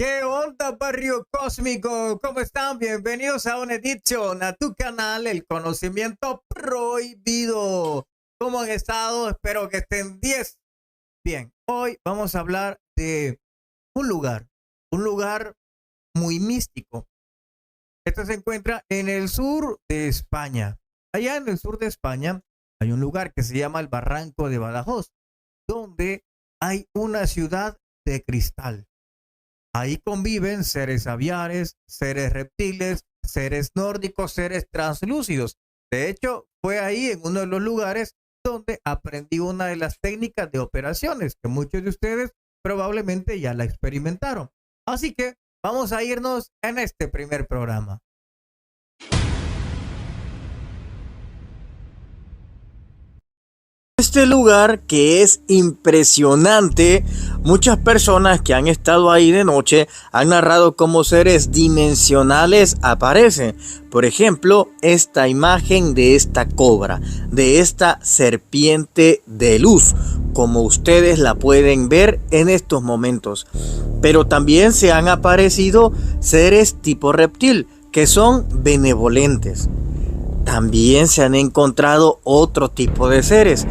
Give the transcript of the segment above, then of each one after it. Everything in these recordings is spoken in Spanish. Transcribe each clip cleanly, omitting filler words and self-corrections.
¿Qué onda, barrio cósmico? ¿Cómo están? Bienvenidos a una edición a tu canal, El Conocimiento Prohibido. ¿Cómo han estado? Espero que estén 10. Bien, hoy vamos a hablar de un lugar muy místico. Este se encuentra en el sur de España. Allá en el sur de España hay un lugar que se llama el Barranco de Badajoz, donde hay una ciudad de cristal. Ahí conviven seres aviares, seres reptiles, seres nórdicos, seres translúcidos. De hecho, fue ahí en uno de los lugares donde aprendí una de las técnicas de operaciones que muchos de ustedes probablemente ya la experimentaron. Así que vamos a irnos en este primer programa. Este lugar que es impresionante, muchas personas que han estado ahí de noche han narrado cómo seres dimensionales aparecen. Por ejemplo, esta imagen de esta cobra, de esta serpiente de luz, como ustedes la pueden ver en estos momentos. Pero también se han aparecido seres tipo reptil, que son benevolentes. También se han encontrado otro tipo de seres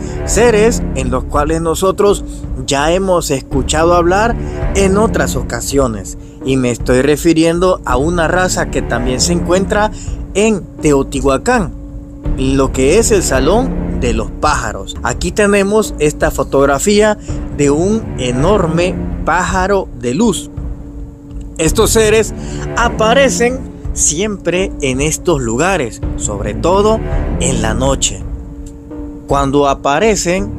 en los cuales nosotros ya hemos escuchado hablar en otras ocasiones. Y me estoy refiriendo a una raza que también se encuentra en Teotihuacán, lo que es el Salón de los Pájaros. Aquí tenemos esta fotografía de un enorme pájaro de luz. Estos seres aparecen siempre en estos lugares, sobre todo en la noche. Cuando aparecen,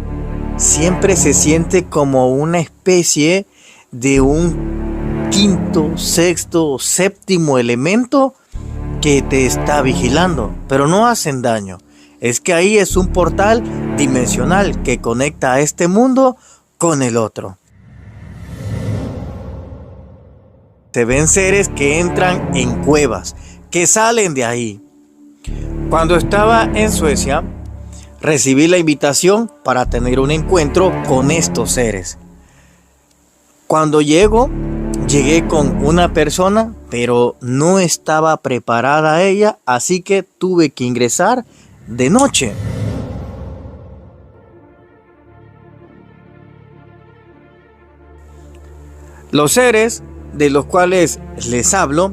siempre se siente como una especie de un quinto, sexto, séptimo elemento que te está vigilando, pero no hacen daño. Es que ahí es un portal dimensional que conecta a este mundo con el otro. Se ven seres que entran en cuevas, que salen de ahí. Cuando estaba en Suecia, recibí la invitación para tener un encuentro con estos seres. Cuando llegué con una persona, pero no estaba preparada ella, así que tuve que ingresar de noche. Los seres de los cuales les hablo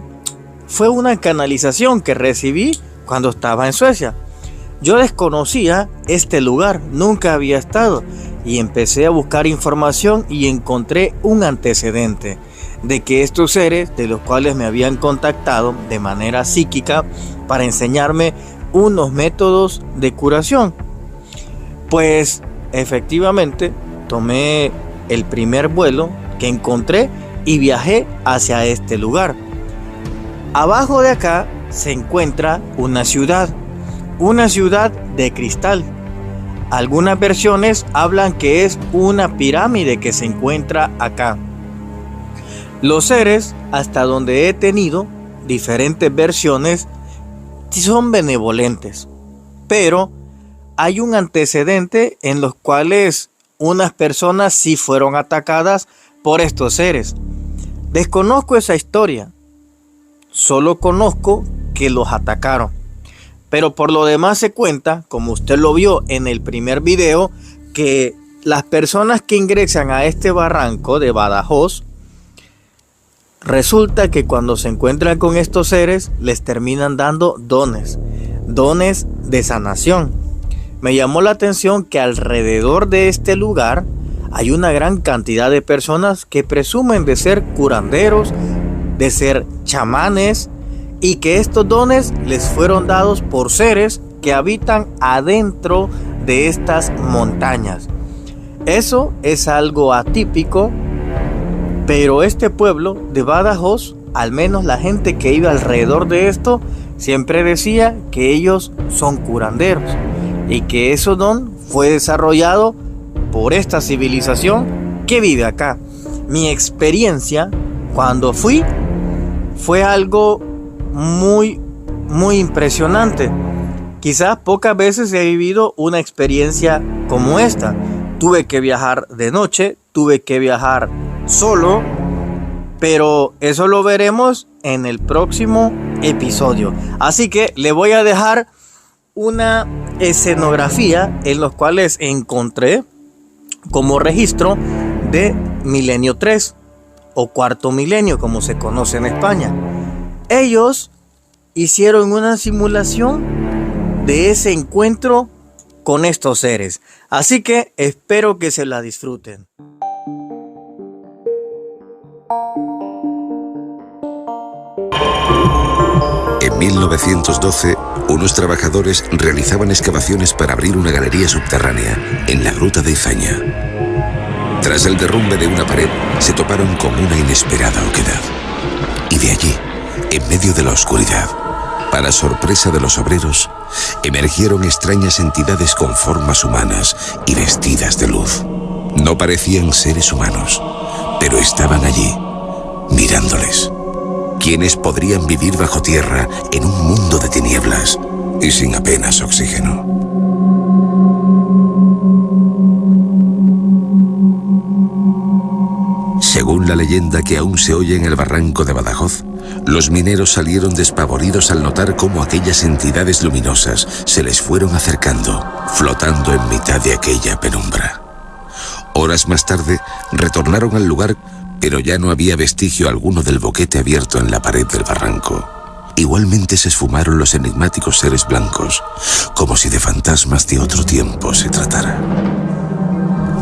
fue una canalización que recibí cuando estaba en Suecia. Yo desconocía este lugar, nunca había estado, y empecé a buscar información y encontré un antecedente de que estos seres de los cuales me habían contactado de manera psíquica para enseñarme unos métodos de curación. Pues efectivamente tomé el primer vuelo que encontré y viajé hacia este lugar. Abajo de acá se encuentra una ciudad de cristal. Algunas versiones hablan que es una pirámide que se encuentra acá. Los seres, hasta donde he tenido diferentes versiones, son benevolentes, pero hay un antecedente en los cuales unas personas sí fueron atacadas por estos seres. Desconozco esa historia, solo conozco que los atacaron, pero por lo demás se cuenta, como usted lo vio en el primer video, que las personas que ingresan a este barranco de Badajoz, resulta que cuando se encuentran con estos seres les terminan dando dones de sanación. Me llamó la atención que alrededor de este lugar hay una gran cantidad de personas que presumen de ser curanderos, de ser chamanes, y que estos dones les fueron dados por seres que habitan adentro de estas montañas. Eso es algo atípico, pero este pueblo de Badajoz, al menos la gente que iba alrededor de esto, siempre decía que ellos son curanderos y que ese don fue desarrollado por esta civilización que vive acá. Mi experiencia cuando fui fue algo muy impresionante. Quizás pocas veces he vivido una experiencia como esta. Tuve que viajar de noche, tuve que viajar solo, pero eso lo veremos en el próximo episodio. Así que le voy a dejar una escenografía en los cuales encontré como registro de Milenio 3 o Cuarto Milenio, como se conoce en España. Ellos hicieron una simulación de ese encuentro con estos seres, así que espero que se la disfruten. En 1912, unos trabajadores realizaban excavaciones para abrir una galería subterránea en la gruta de Izaña. Tras el derrumbe de una pared, se toparon con una inesperada oquedad. Y de allí, en medio de la oscuridad, para sorpresa de los obreros, emergieron extrañas entidades con formas humanas y vestidas de luz. No parecían seres humanos, pero estaban allí, mirándoles. ¿Quiénes podrían vivir bajo tierra en un mundo de tinieblas y sin apenas oxígeno? Según la leyenda que aún se oye en el barranco de Badajoz, los mineros salieron despavoridos al notar cómo aquellas entidades luminosas se les fueron acercando, flotando en mitad de aquella penumbra. Horas más tarde, retornaron al lugar, pero ya no había vestigio alguno del boquete abierto en la pared del barranco. Igualmente se esfumaron los enigmáticos seres blancos, como si de fantasmas de otro tiempo se tratara.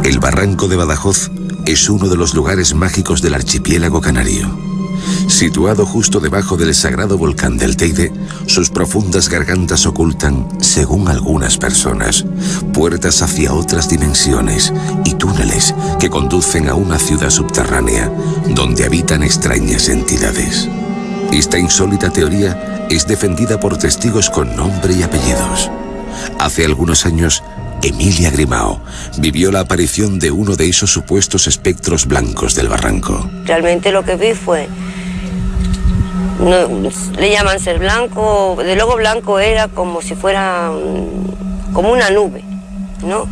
El barranco de Badajoz es uno de los lugares mágicos del archipiélago canario. Situado justo debajo del sagrado volcán del Teide, sus profundas gargantas ocultan, según algunas personas, puertas hacia otras dimensiones y túneles que conducen a una ciudad subterránea donde habitan extrañas entidades. Esta insólita teoría es defendida por testigos con nombre y apellidos. Hace algunos años, Emilia Grimao vivió la aparición de uno de esos supuestos espectros blancos del barranco. Realmente lo que vi fue, le llaman ser blanco, de luego blanco era como si fuera como una nube, ¿no?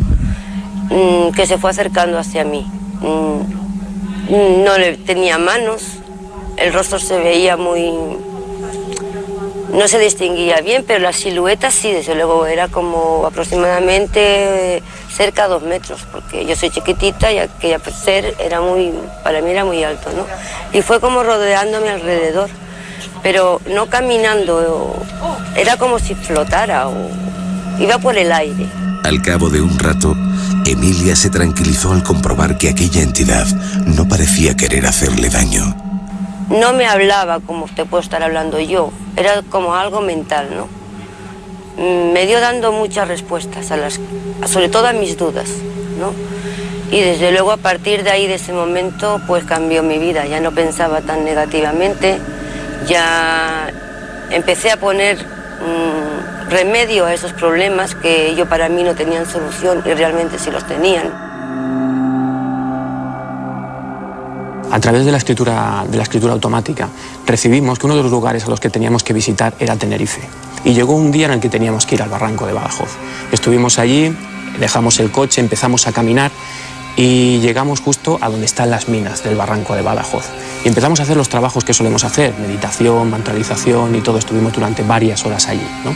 Que se fue acercando hacia mí. No le tenía manos, el rostro se veía muy... no se distinguía bien, pero la silueta sí, desde luego era como aproximadamente cerca a 2 metros, porque yo soy chiquitita y aquella ser era muy, para mí era muy alto, ¿no? Y fue como rodeándome alrededor, pero no caminando, era como si flotara o iba por el aire. Al cabo de un rato, Emilia se tranquilizó al comprobar que aquella entidad no parecía querer hacerle daño. No me hablaba como te puedo estar hablando yo, era como algo mental, ¿no? Me dio dando muchas respuestas, sobre todo a mis dudas, ¿no? Y desde luego a partir de ahí, de ese momento, pues cambió mi vida, ya no pensaba tan negativamente, ya empecé a poner remedio a esos problemas que yo para mí no tenían solución y realmente sí los tenían. A través de la escritura automática, recibimos que uno de los lugares a los que teníamos que visitar era Tenerife. Y llegó un día en el que teníamos que ir al barranco de Badajoz. Estuvimos allí, dejamos el coche, empezamos a caminar y llegamos justo a donde están las minas del barranco de Badajoz. Y empezamos a hacer los trabajos que solemos hacer, meditación, mantralización y todo. Estuvimos durante varias horas allí, ¿no?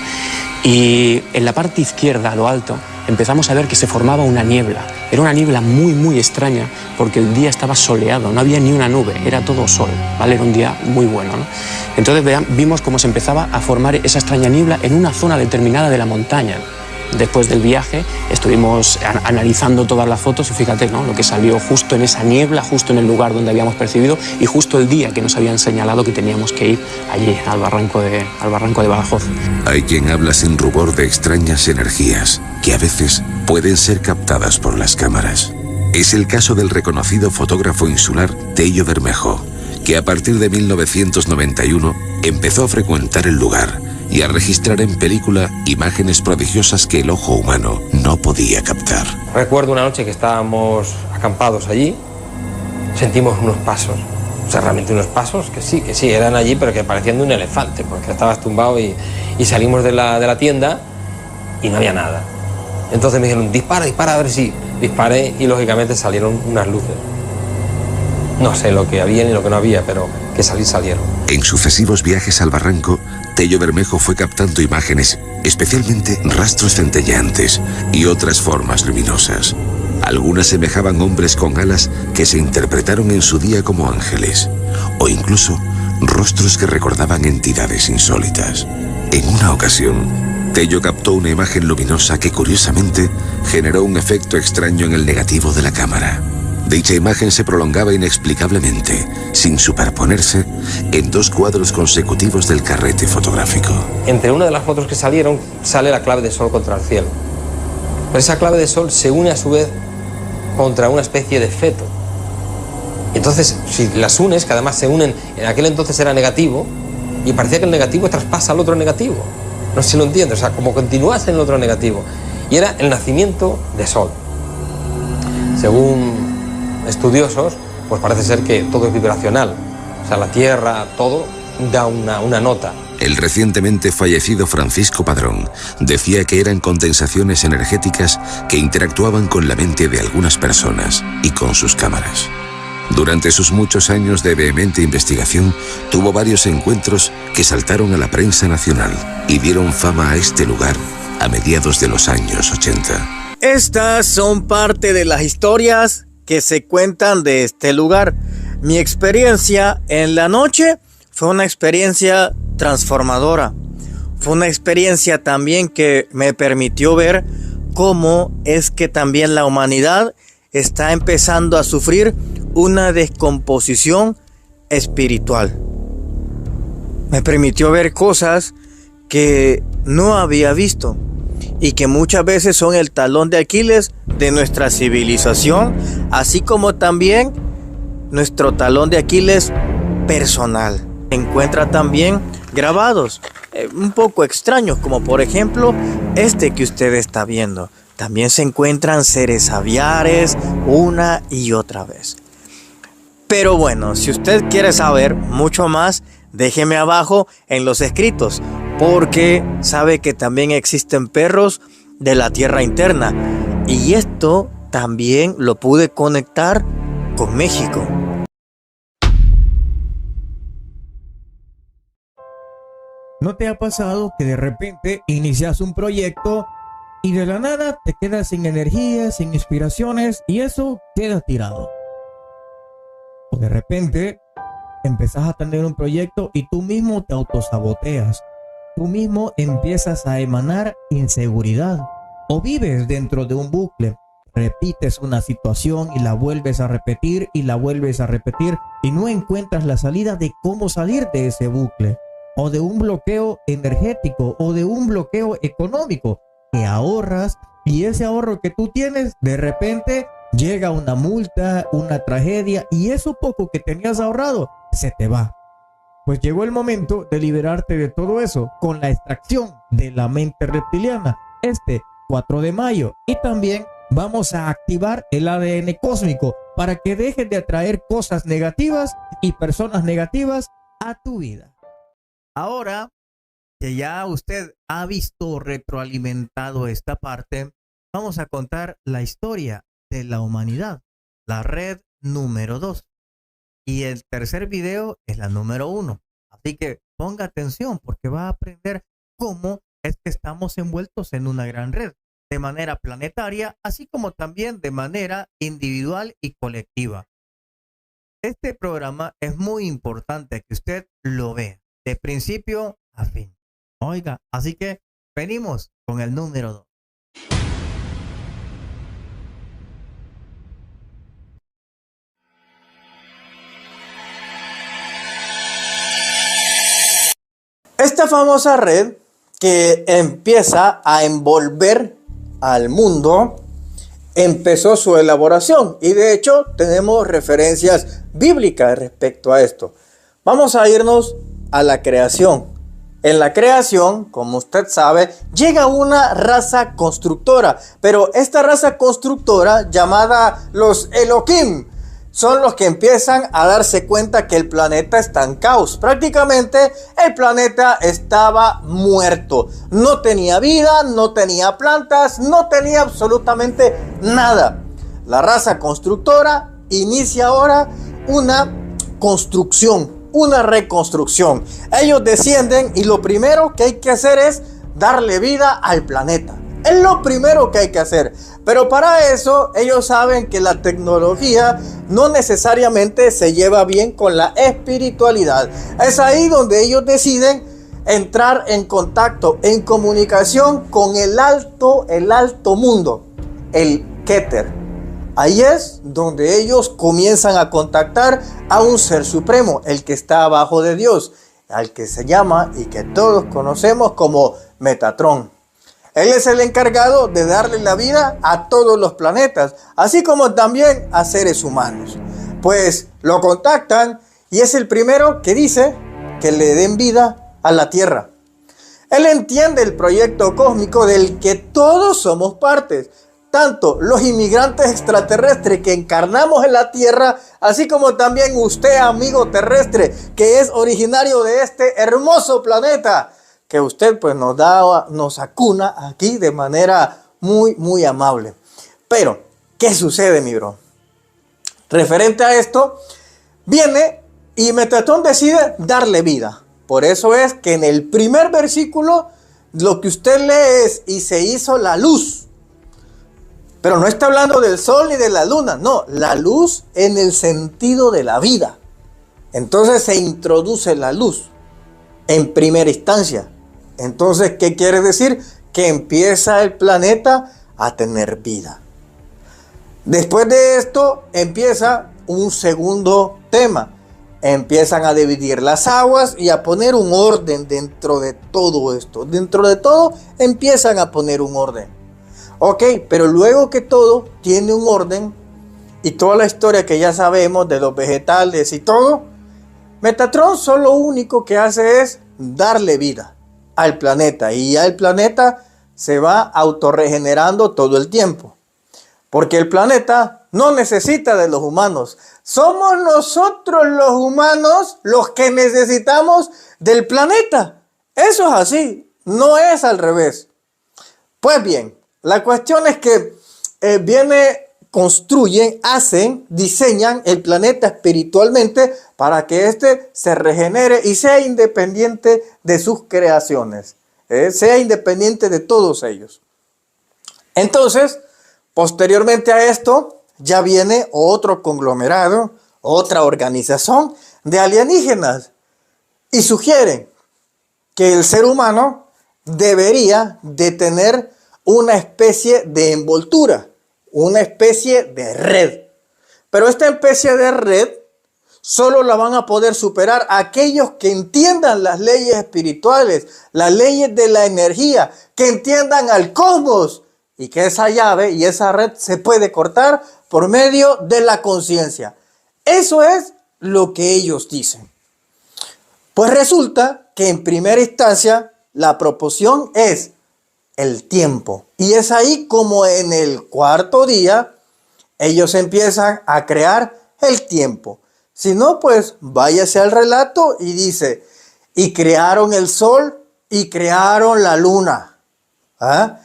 Y en la parte izquierda, a lo alto, empezamos a ver que se formaba una niebla. Era una niebla muy, muy extraña porque el día estaba soleado, no había ni una nube, era todo sol, ¿vale? Era un día muy bueno, ¿no? Entonces vimos cómo se empezaba a formar esa extraña niebla en una zona determinada de la montaña. Después del viaje estuvimos analizando todas las fotos y fíjate, ¿no?, lo que salió justo en esa niebla, justo en el lugar donde habíamos percibido y justo el día que nos habían señalado que teníamos que ir allí, al barranco de Badajoz. Hay quien habla sin rubor de extrañas energías que a veces pueden ser captadas por las cámaras. Es el caso del reconocido fotógrafo insular Tello Bermejo, que a partir de 1991 empezó a frecuentar el lugar y a registrar en película imágenes prodigiosas que el ojo humano no podía captar. Recuerdo una noche que estábamos acampados allí, sentimos unos pasos, o sea, realmente unos pasos que sí, eran allí, pero que parecían de un elefante, porque estabas tumbado y salimos de la tienda y no había nada. Entonces me dijeron, dispara, a ver si... Disparé y lógicamente salieron unas luces. No sé lo que había ni lo que no había, pero que salieron. En sucesivos viajes al barranco, Tello Bermejo fue captando imágenes, especialmente rastros centelleantes y otras formas luminosas. Algunas semejaban hombres con alas que se interpretaron en su día como ángeles, o incluso rostros que recordaban entidades insólitas. En una ocasión, Tello captó una imagen luminosa que curiosamente generó un efecto extraño en el negativo de la cámara. Dicha imagen se prolongaba inexplicablemente, sin superponerse, en 2 cuadros consecutivos del carrete fotográfico. Entre una de las fotos que salieron, sale la clave de sol contra el cielo. Pero esa clave de sol se une a su vez contra una especie de feto. Entonces, si las unes, que además se unen, en aquel entonces era negativo, y parecía que el negativo traspasa al otro negativo. No sé si lo entiendes, o sea, como continuase en el otro negativo. Y era el nacimiento de sol. Según estudiosos, pues parece ser que todo es vibracional. O sea, la Tierra, todo da una nota. El recientemente fallecido Francisco Padrón decía que eran condensaciones energéticas que interactuaban con la mente de algunas personas y con sus cámaras. Durante sus muchos años de vehemente investigación, tuvo varios encuentros que saltaron a la prensa nacional y dieron fama a este lugar a mediados de los años 80. Estas son parte de las historias que se cuentan de este lugar. Mi experiencia en la noche fue una experiencia transformadora. Fue una experiencia también que me permitió ver cómo es que también la humanidad está empezando a sufrir una descomposición espiritual. Me permitió ver cosas que no había visto y que muchas veces son el talón de Aquiles de nuestra civilización, así como también nuestro talón de Aquiles personal. Se encuentra también grabados un poco extraños, como por ejemplo este que usted está viendo. También se encuentran seres aviares una y otra vez. Pero bueno, si usted quiere saber mucho más, déjeme abajo en los escritos, porque sabe que también existen perros de la tierra interna. Y esto también lo pude conectar con México. ¿No te ha pasado que de repente inicias un proyecto y de la nada te quedas sin energía, sin inspiraciones y eso queda tirado? O de repente empezás a tener un proyecto y tú mismo te autosaboteas. Tú mismo empiezas a emanar inseguridad. O vives dentro de un bucle. Repites una situación y la vuelves a repetir y la vuelves a repetir y no encuentras la salida de cómo salir de ese bucle. O de un bloqueo energético o de un bloqueo económico que ahorras y ese ahorro que tú tienes de repente llega una multa, una tragedia y eso poco que tenías ahorrado se te va. Pues llegó el momento de liberarte de todo eso con la extracción de la mente reptiliana este 4 de mayo. Y también vamos a activar el ADN cósmico para que dejes de atraer cosas negativas y personas negativas a tu vida. Ahora que ya usted ha visto retroalimentado esta parte, vamos a contar la historia de la humanidad, la red número 2. Y el tercer video es la número 1. Así que ponga atención porque va a aprender cómo es que estamos envueltos en una gran red, de manera planetaria, así como también de manera individual y colectiva. Este programa es muy importante que usted lo vea, de principio a fin. Oiga, así que venimos con el número 2. Esta famosa red que empieza a envolver al mundo empezó su elaboración y de hecho tenemos referencias bíblicas respecto a esto. Vamos a irnos a la creación. En la creación, como usted sabe, llega una raza constructora, pero esta raza constructora llamada los Elohim son los que empiezan a darse cuenta que el planeta está en caos. Prácticamente el planeta estaba muerto. No tenía vida, no tenía plantas, no tenía absolutamente nada. La raza constructora inicia ahora una construcción, una reconstrucción. Ellos descienden y lo primero que hay que hacer es darle vida al planeta. Es lo primero que hay que hacer. Pero para eso ellos saben que la tecnología no necesariamente se lleva bien con la espiritualidad. Es ahí donde ellos deciden entrar en contacto, en comunicación con el alto mundo, el Keter. Ahí es donde ellos comienzan a contactar a un ser supremo, el que está abajo de Dios, al que se llama y que todos conocemos como Metatron. Él es el encargado de darle la vida a todos los planetas, así como también a seres humanos. Pues lo contactan y es el primero que dice que le den vida a la Tierra. Él entiende el proyecto cósmico del que todos somos partes, tanto los inmigrantes extraterrestres que encarnamos en la Tierra, así como también usted, amigo terrestre, que es originario de este hermoso planeta, que usted pues nos acuna aquí de manera muy amable. Pero, ¿qué sucede, mi bro? Referente a esto, viene y Metatron decide darle vida. Por eso es que en el primer versículo, lo que usted lee es, y se hizo la luz. Pero no está hablando del sol ni de la luna, no, la luz en el sentido de la vida. Entonces se introduce la luz en primera instancia. Entonces, ¿qué quiere decir? Que empieza el planeta a tener vida. Después de esto empieza un segundo tema. Empiezan a dividir las aguas y a poner un orden dentro de todo esto. Dentro de todo empiezan a poner un orden. Ok, pero luego que todo tiene un orden y toda la historia que ya sabemos de los vegetales y todo, Metatron solo lo único que hace es darle vida al planeta y ya el planeta se va autorregenerando todo el tiempo. Porque el planeta no necesita de los humanos. Somos nosotros los humanos los que necesitamos del planeta. Eso es así, no es al revés. Pues bien, la cuestión es que construyen, hacen, diseñan el planeta espiritualmente para que éste se regenere y sea independiente de sus creaciones. Sea independiente de todos ellos. Entonces, posteriormente a esto, ya viene otro conglomerado, otra organización de alienígenas y sugieren que el ser humano debería de tener una especie de envoltura, una especie de red. Pero esta especie de red solo la van a poder superar aquellos que entiendan las leyes espirituales, las leyes de la energía, que entiendan al cosmos y que esa llave y esa red se puede cortar por medio de la conciencia. Eso es lo que ellos dicen. Pues resulta que en primera instancia la proporción es el tiempo. Y es ahí como en el cuarto día ellos empiezan a crear el tiempo. Si no, pues váyase al relato y dice, y crearon el sol y crearon la luna. ¿Ah?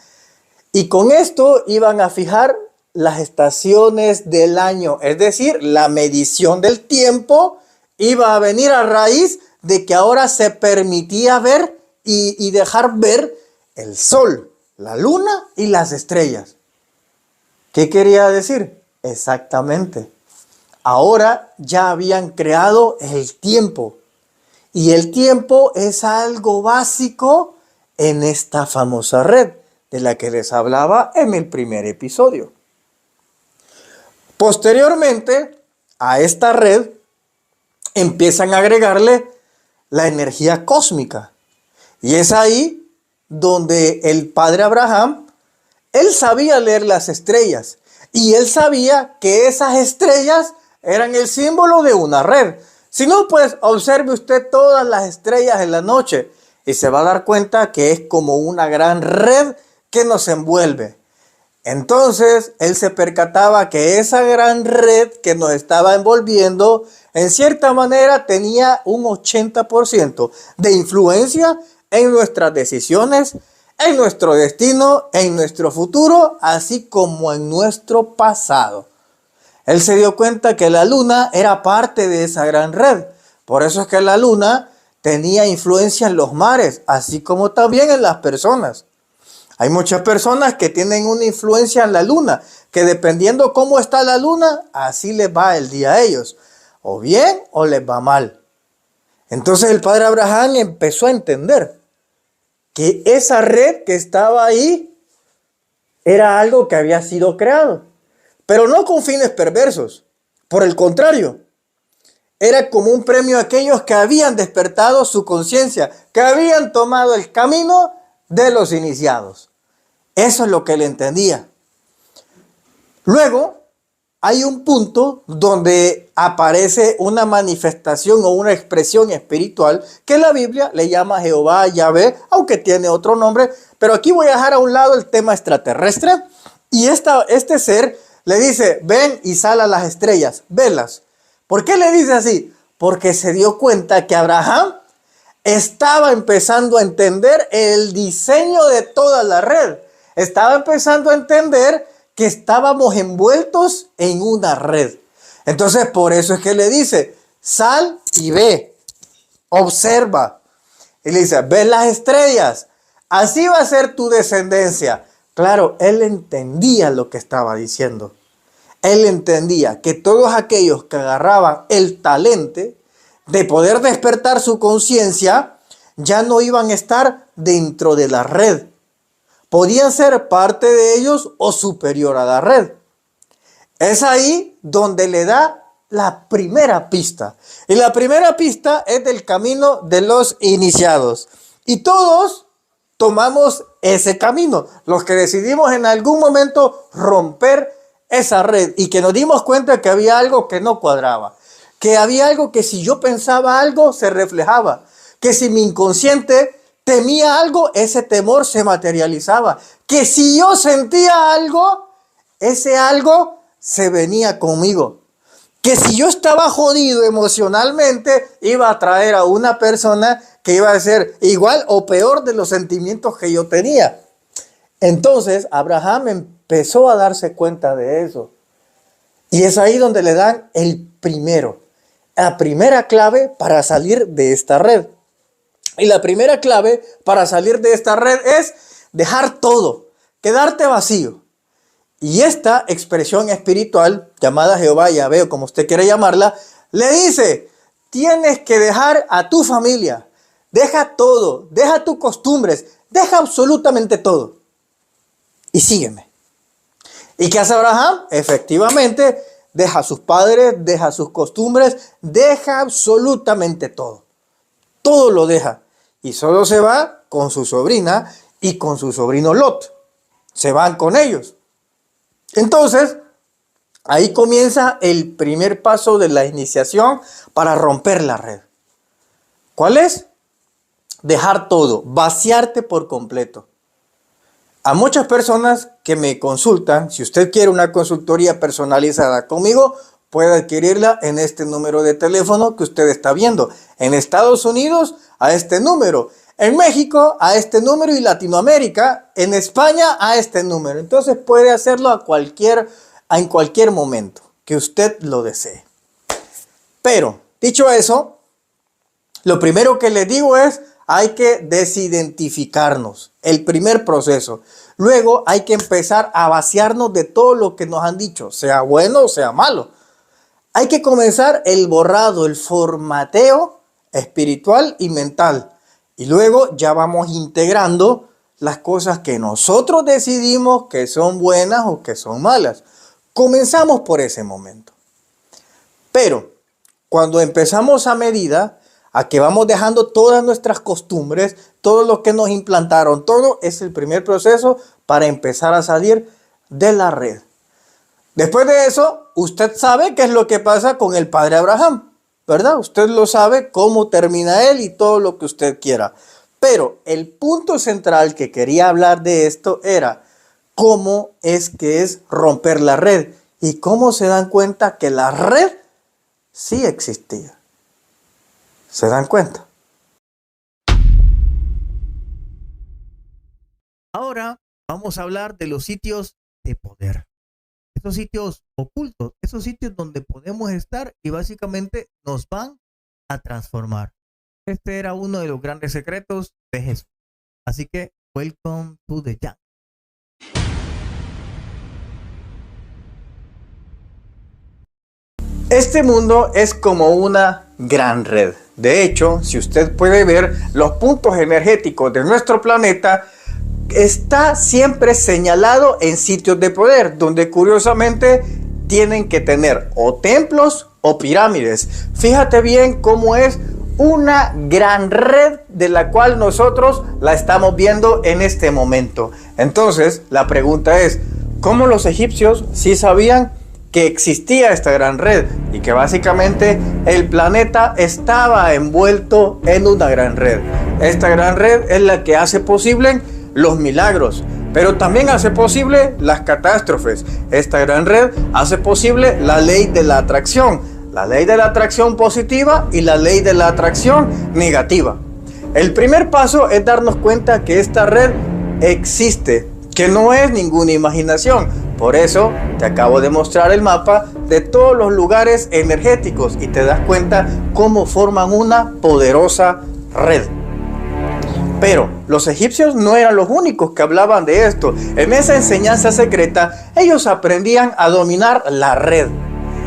Y con esto iban a fijar las estaciones del año, es decir, la medición del tiempo iba a venir a raíz de que ahora se permitía ver y dejar ver el sol, la luna y las estrellas. ¿Qué quería decir? Exactamente. Ahora ya habían creado el tiempo. Y el tiempo es algo básico en esta famosa red de la que les hablaba en el primer episodio. Posteriormente a esta red empiezan a agregarle la energía cósmica. Y es ahí donde el padre Abraham, él sabía leer las estrellas. Y él sabía que esas estrellas eran el símbolo de una red. Si no, pues observe usted todas las estrellas en la noche y se va a dar cuenta que es como una gran red que nos envuelve. Entonces, él se percataba que esa gran red que nos estaba envolviendo, en cierta manera, tenía un 80% de influencia en nuestras decisiones, en nuestro destino, en nuestro futuro, así como en nuestro pasado. Él se dio cuenta que la luna era parte de esa gran red. Por eso es que la luna tenía influencia en los mares, así como también en las personas. Hay muchas personas que tienen una influencia en la luna, que dependiendo cómo está la luna, así les va el día a ellos. O bien o les va mal. Entonces el padre Abraham empezó a entender que esa red que estaba ahí era algo que había sido creado, pero no con fines perversos. Por el contrario, era como un premio a aquellos que habían despertado su conciencia, que habían tomado el camino de los iniciados. Eso es lo que él entendía. Luego, hay un punto donde aparece una manifestación o una expresión espiritual que la Biblia le llama Jehová Yahvé, aunque tiene otro nombre, pero aquí voy a dejar a un lado el tema extraterrestre. Y este ser le dice, ven y sal a las estrellas, velas. ¿Por qué le dice así? Porque se dio cuenta que Abraham estaba empezando a entender el diseño de toda la red. Estaba empezando a entender que estábamos envueltos en una red. Entonces, por eso es que le dice, sal y ve, observa. Y le dice, ve las estrellas, así va a ser tu descendencia. Claro, él entendía lo que estaba diciendo. Él entendía que todos aquellos que agarraban el talento de poder despertar su conciencia, ya no iban a estar dentro de la red. Podían ser parte de ellos o superior a la red. Es ahí donde le da la primera pista. Y la primera pista es del camino de los iniciados. Y todos tomamos ese camino. Los que decidimos en algún momento romper esa red y que nos dimos cuenta que había algo que no cuadraba. Que había algo que si yo pensaba algo se reflejaba. Que si mi inconsciente temía algo, ese temor se materializaba. Que si yo sentía algo, ese algo se venía conmigo. Que si yo estaba jodido emocionalmente, iba a traer a una persona que iba a ser igual o peor de los sentimientos que yo tenía. Entonces, Abraham empezó a darse cuenta de eso. Y es ahí donde le dan la primera clave para salir de esta red. Y la primera clave para salir de esta red es dejar todo, quedarte vacío. Y esta expresión espiritual, llamada Jehová Yahvé, o como usted quiera llamarla, le dice, tienes que dejar a tu familia, deja todo, deja tus costumbres, deja absolutamente todo. Y sígueme. ¿Y qué hace Abraham? Efectivamente, deja a sus padres, deja sus costumbres, deja absolutamente todo. Todo lo deja. Y solo se va con su sobrina y con su sobrino Lot. Se van con ellos. Entonces, ahí comienza el primer paso de la iniciación para romper la red. ¿Cuál es? Dejar todo, vaciarte por completo. A muchas personas que me consultan, si usted quiere una consultoría personalizada conmigo, puede adquirirla en este número de teléfono que usted está viendo. En Estados Unidos, a este número. En México, a este número. Y Latinoamérica, en España, a este número. Entonces puede hacerlo en cualquier momento que usted lo desee. Pero, dicho eso, lo primero que le digo es, hay que desidentificarnos. El primer proceso. Luego hay que empezar a vaciarnos de todo lo que nos han dicho, sea bueno o sea malo. Hay que comenzar el borrado, el formateo espiritual y mental. Y luego ya vamos integrando las cosas que nosotros decidimos que son buenas o que son malas. Comenzamos por ese momento. Pero cuando empezamos a medida, a que vamos dejando todas nuestras costumbres, todo lo que nos implantaron, todo es el primer proceso para empezar a salir de la red. Después de eso, usted sabe qué es lo que pasa con el padre Abraham, ¿verdad? Usted lo sabe, cómo termina él y todo lo que usted quiera. Pero el punto central que quería hablar de esto era cómo es que es romper la red y cómo se dan cuenta que la red sí existía. ¿Se dan cuenta? Ahora vamos a hablar de los sitios de poder. esos sitios ocultos, esos sitios donde podemos estar y básicamente nos van a transformar. Este era uno de los grandes secretos de Jesús. Así que, welcome to the jungle. Este mundo es como una gran red. De hecho, si usted puede ver los puntos energéticos de nuestro planeta, está siempre señalado en sitios de poder, donde curiosamente tienen que tener o templos o pirámides. Fíjate bien cómo es una gran red de la cual nosotros la estamos viendo en este momento. Entonces, la pregunta es, ¿cómo los egipcios sí sabían que existía esta gran red y que básicamente el planeta estaba envuelto en una gran red? Esta gran red es la que hace posible los milagros, pero también hace posible las catástrofes. Esta gran red hace posible la ley de la atracción positiva y la ley de la atracción negativa. El primer paso es darnos cuenta que esta red existe, que no es ninguna imaginación. Por eso te acabo de mostrar el mapa de todos los lugares energéticos y te das cuenta cómo forman una poderosa red. Pero los egipcios no eran los únicos que hablaban de esto. En esa enseñanza secreta, ellos aprendían a dominar la red.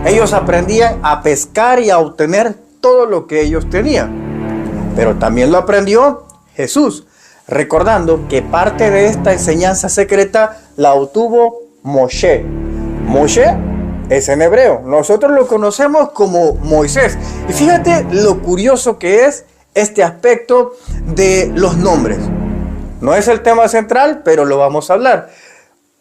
Ellos aprendían a pescar y a obtener todo lo que ellos tenían. Pero también lo aprendió Jesús, recordando que parte de esta enseñanza secreta la obtuvo Moshe. Moshe es en hebreo. Nosotros lo conocemos como Moisés. Y fíjate lo curioso que es este aspecto de los nombres. No es el tema central, pero lo vamos a hablar.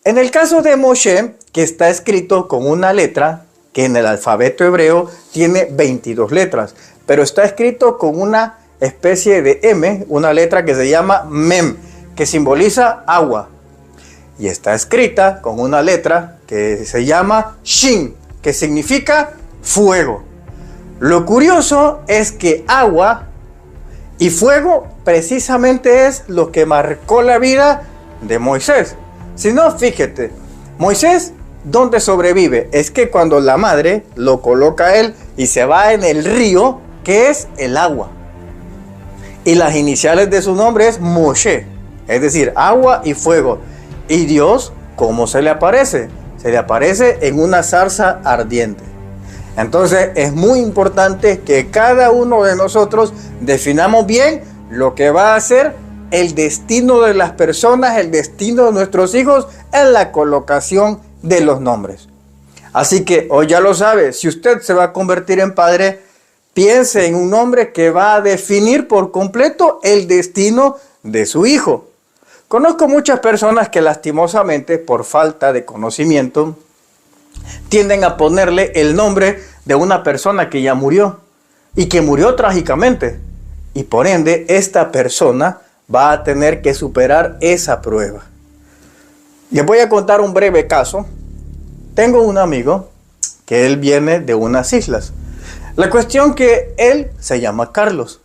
En el caso de Moshe, que está escrito con una letra que en el alfabeto hebreo tiene 22 letras, pero está escrito con una especie de M, una letra que se llama Mem, que simboliza agua. Y está escrita con una letra que se llama Shin, que significa fuego. Lo curioso es que agua y fuego precisamente es lo que marcó la vida de Moisés. Si no, fíjate, Moisés, ¿dónde sobrevive? Es que cuando la madre lo coloca a él y se va en el río, que es el agua. Y las iniciales de su nombre es Moshe, es decir, agua y fuego. Y Dios, ¿cómo se le aparece? Se le aparece en una zarza ardiente. Entonces es muy importante que cada uno de nosotros definamos bien lo que va a ser el destino de las personas, el destino de nuestros hijos en la colocación de los nombres. Así que hoy ya lo sabe, si usted se va a convertir en padre, piense en un nombre que va a definir por completo el destino de su hijo. Conozco muchas personas que lastimosamente, por falta de conocimiento, tienden a ponerle el nombre de una persona que ya murió y que murió trágicamente. Y por ende, esta persona va a tener que superar esa prueba. Les voy a contar un breve caso. Tengo un amigo que él viene de unas islas. La cuestión que él se llama Carlos.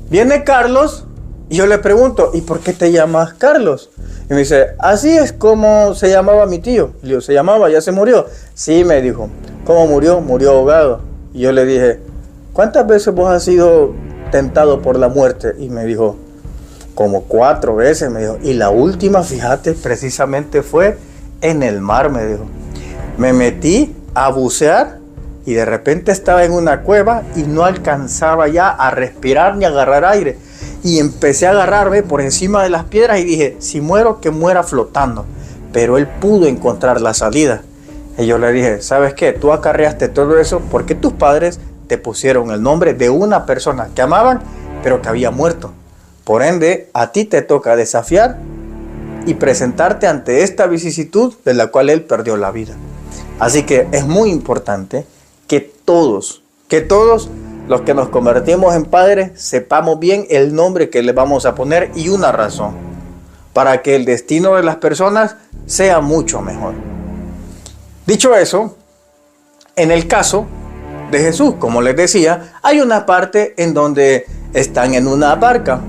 Viene Carlos y yo le pregunto, ¿y por qué te llamas Carlos? Y me dice, así es como se llamaba mi tío. Le digo, ¿se llamaba? ¿Ya se murió? Sí, me dijo. ¿Cómo murió? Murió ahogado. Y yo le dije, ¿cuántas veces vos has sido tentado por la muerte? Y me dijo, como 4 veces, me dijo. Y la última, fíjate, precisamente fue en el mar, me dijo. Me metí a bucear y de repente estaba en una cueva y no alcanzaba ya a respirar ni a agarrar aire. Y empecé a agarrarme por encima de las piedras y dije, si muero, que muera flotando. Pero él pudo encontrar la salida. Y yo le dije, ¿sabes qué? Tú acarreaste todo eso porque tus padres te pusieron el nombre de una persona que amaban, pero que había muerto. Por ende, a ti te toca desafiar y presentarte ante esta vicisitud de la cual él perdió la vida. Así que es muy importante que todos los que nos convertimos en padres sepamos bien el nombre que le vamos a poner y una razón para que el destino de las personas sea mucho mejor. Dicho eso, en el caso de Jesús, como les decía, hay una parte en donde están en una barca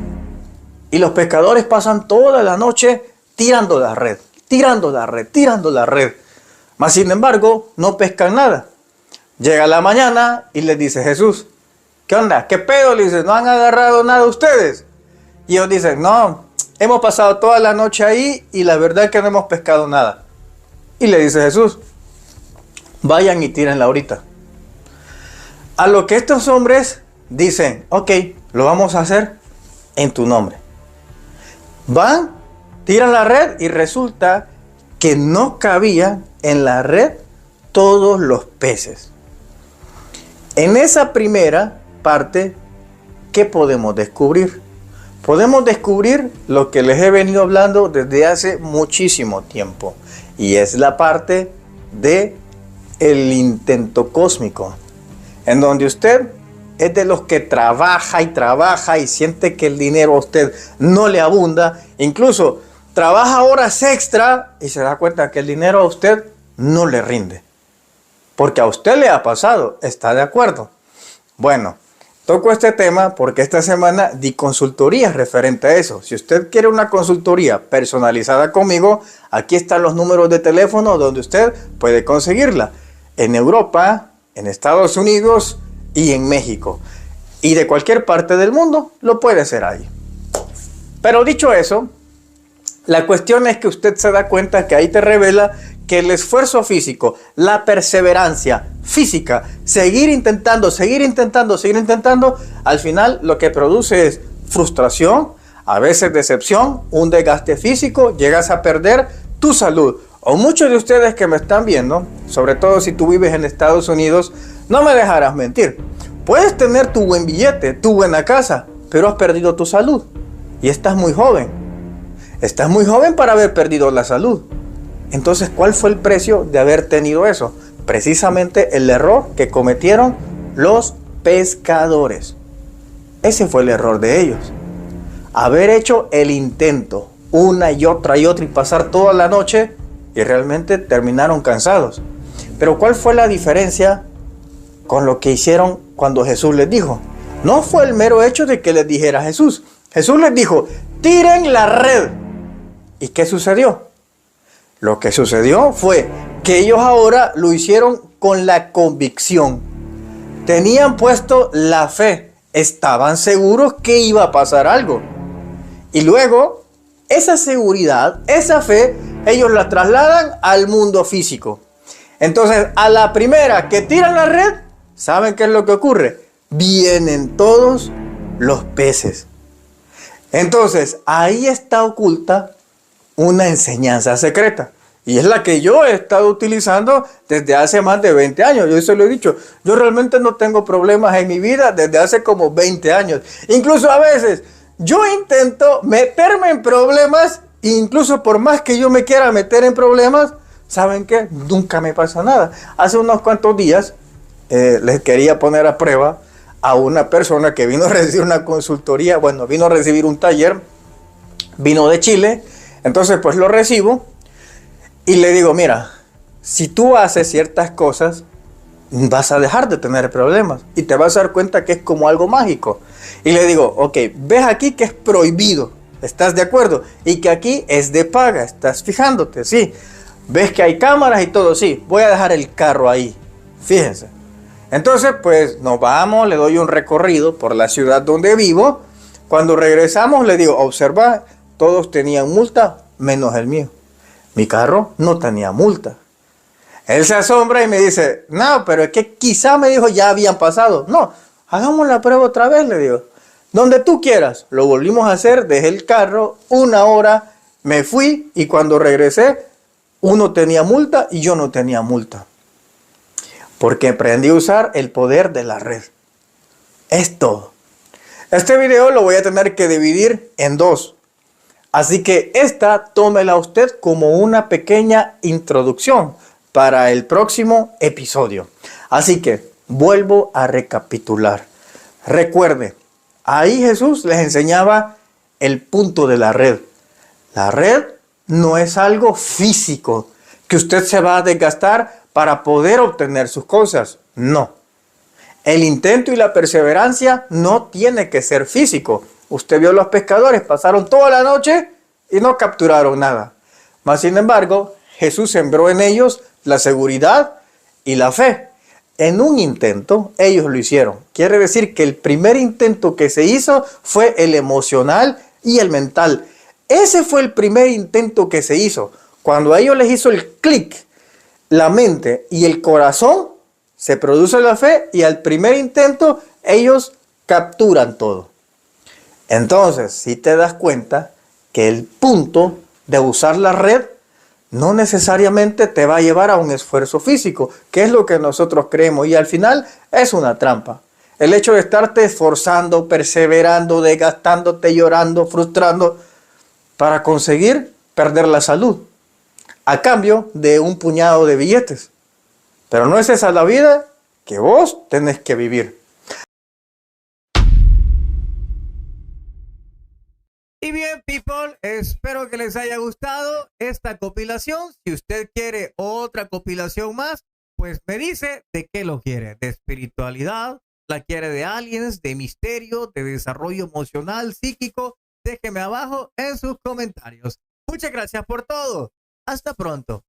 y los pescadores pasan toda la noche tirando la red. Mas sin embargo, no pescan nada. Llega la mañana y les dice Jesús, ¿qué onda? ¿Qué pedo? Le dice, ¿no han agarrado nada ustedes? Y ellos dicen, no, hemos pasado toda la noche ahí y la verdad es que no hemos pescado nada. Y le dice Jesús, vayan y tírenla ahorita. A lo que estos hombres dicen, ok, lo vamos a hacer en tu nombre. Van, tiran la red y resulta que no cabían en la red todos los peces. En esa primera parte, ¿qué podemos descubrir? Podemos descubrir lo que les he venido hablando desde hace muchísimo tiempo. Y es la parte de el intento cósmico. En donde usted es de los que trabaja y siente que el dinero a usted no le abunda. Incluso trabaja horas extra y se da cuenta que el dinero a usted no le rinde. Porque a usted le ha pasado, ¿está de acuerdo? Bueno, toco este tema porque esta semana di consultorías referente a eso. Si usted quiere una consultoría personalizada conmigo, aquí están los números de teléfono donde usted puede conseguirla. En Europa, en Estados Unidos y en México. Y de cualquier parte del mundo lo puede hacer ahí. Pero dicho eso, la cuestión es que usted se da cuenta que ahí te revela que el esfuerzo físico, la perseverancia física, seguir intentando, al final lo que produce es frustración, a veces decepción, un desgaste físico, llegas a perder tu salud. O muchos de ustedes que me están viendo, sobre todo si tú vives en Estados Unidos, no me dejarás mentir. Puedes tener tu buen billete, tu buena casa, pero has perdido tu salud. Y estás muy joven. Estás muy joven para haber perdido la salud. Entonces, ¿cuál fue el precio de haber tenido eso? Precisamente el error que cometieron los pescadores. Ese fue el error de ellos. Haber hecho el intento una y otra y pasar toda la noche y realmente terminaron cansados. Pero ¿cuál fue la diferencia con lo que hicieron cuando Jesús les dijo? No fue el mero hecho de que les dijera Jesús. Jesús les dijo, tiren la red. ¿Y qué sucedió? Lo que sucedió fue que ellos ahora lo hicieron con la convicción. Tenían puesto la fe. Estaban seguros que iba a pasar algo. Y luego, esa seguridad, esa fe, ellos la trasladan al mundo físico. Entonces, a la primera que tiran la red, ¿saben qué es lo que ocurre? Vienen todos los peces. Entonces, ahí está oculta una enseñanza secreta. Y es la que yo he estado utilizando desde hace más de 20 años. Yo se lo he dicho. Yo realmente no tengo problemas en mi vida desde hace como 20 años. Incluso a veces yo intento meterme en problemas. Incluso por más que yo me quiera meter en problemas, ¿saben qué? Nunca me pasa nada. Hace unos cuantos días les quería poner a prueba a una persona que vino a recibir una consultoría. Bueno, vino a recibir un taller. Vino de Chile. Entonces pues lo recibo y le digo, mira, si tú haces ciertas cosas, vas a dejar de tener problemas y te vas a dar cuenta que es como algo mágico. Y le digo, ok, ves aquí que es prohibido, ¿estás de acuerdo? Y que aquí es de paga, ¿estás fijándote? Sí. ¿Ves que hay cámaras y todo? Sí. Voy a dejar el carro ahí, fíjense. Entonces pues nos vamos, le doy un recorrido por la ciudad donde vivo. Cuando regresamos le digo, observa, todos tenían multa, menos el mío. Mi carro no tenía multa. Él se asombra y me dice, no, pero es que quizá me dijo ya habían pasado. No, hagamos la prueba otra vez, le digo. Donde tú quieras. Lo volvimos a hacer, dejé el carro, 1 hora, me fui y cuando regresé, uno tenía multa y yo no tenía multa. Porque aprendí a usar el poder de la red. Es todo. Este video lo voy a tener que dividir en 2. Así que esta tómela usted como una pequeña introducción para el próximo episodio. Así que vuelvo a recapitular. Recuerde, ahí Jesús les enseñaba el punto de la red. La red no es algo físico que usted se va a desgastar para poder obtener sus cosas. No. El intento y la perseverancia no tiene que ser físico. Usted vio a los pescadores, pasaron toda la noche y no capturaron nada. Mas sin embargo, Jesús sembró en ellos la seguridad y la fe. En un intento, ellos lo hicieron. Quiere decir que el primer intento que se hizo fue el emocional y el mental. Ese fue el primer intento que se hizo. Cuando a ellos les hizo el clic, la mente y el corazón, se produce la fe y al primer intento ellos capturan todo. Entonces, si te das cuenta que el punto de usar la red no necesariamente te va a llevar a un esfuerzo físico, que es lo que nosotros creemos, y al final es una trampa. El hecho de estarte esforzando, perseverando, desgastándote, llorando, frustrando, para conseguir perder la salud, a cambio de un puñado de billetes. Pero no es esa la vida que vos tenés que vivir. Y bien, people, espero que les haya gustado esta compilación. Si usted quiere otra compilación más, pues me dice de qué lo quiere. De espiritualidad, la quiere de aliens, de misterio, de desarrollo emocional, psíquico. Déjeme abajo en sus comentarios. Muchas gracias por todo. Hasta pronto.